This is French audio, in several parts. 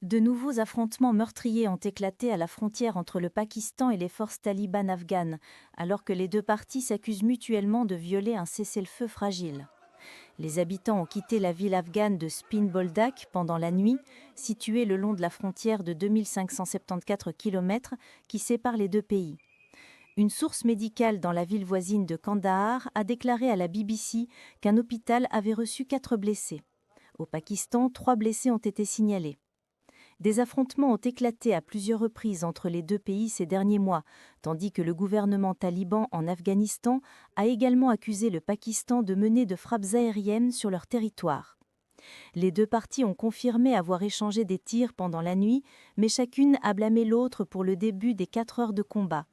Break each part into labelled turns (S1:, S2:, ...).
S1: De nouveaux affrontements meurtriers ont éclaté à la frontière entre le Pakistan et les forces talibanes afghanes, alors que les deux parties s'accusent mutuellement de violer un cessez-le-feu fragile. Les habitants ont quitté la ville afghane de Spin Boldak pendant la nuit, située le long de la frontière de 2574 km qui sépare les deux pays. Une source médicale dans la ville voisine de Kandahar a déclaré à la BBC qu'un hôpital avait reçu 4 blessés. Au Pakistan, 3 blessés ont été signalés. Des affrontements ont éclaté à plusieurs reprises entre les deux pays ces derniers mois, tandis que le gouvernement taliban en Afghanistan a également accusé le Pakistan de mener de frappes aériennes sur leur territoire. Les deux parties ont confirmé avoir échangé des tirs pendant la nuit, mais chacune a blâmé l'autre pour le début des 4 heures de combat.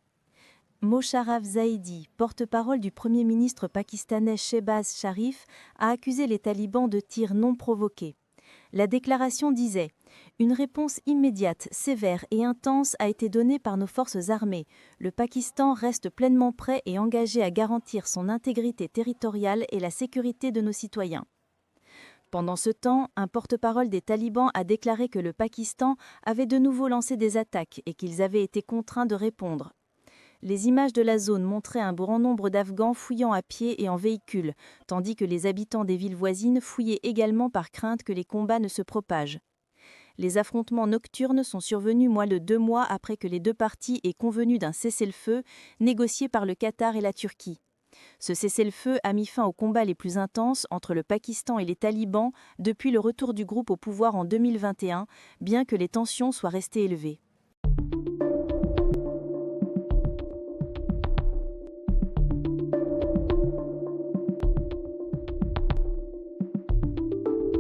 S1: Mosharraf Zaidi, porte-parole du Premier ministre pakistanais Shehbaz Sharif, a accusé les talibans de tirs non provoqués. La déclaration disait « Une réponse immédiate, sévère et intense a été donnée par nos forces armées. Le Pakistan reste pleinement prêt et engagé à garantir son intégrité territoriale et la sécurité de nos citoyens. » Pendant ce temps, un porte-parole des talibans a déclaré que le Pakistan avait de nouveau lancé des attaques et qu'ils avaient été contraints de répondre. Les images de la zone montraient un grand nombre d'Afghans fouillant à pied et en véhicule, tandis que les habitants des villes voisines fouillaient également par crainte que les combats ne se propagent. Les affrontements nocturnes sont survenus moins de 2 mois après que les deux parties aient convenu d'un cessez-le-feu négocié par le Qatar et la Turquie. Ce cessez-le-feu a mis fin aux combats les plus intenses entre le Pakistan et les talibans depuis le retour du groupe au pouvoir en 2021, bien que les tensions soient restées élevées.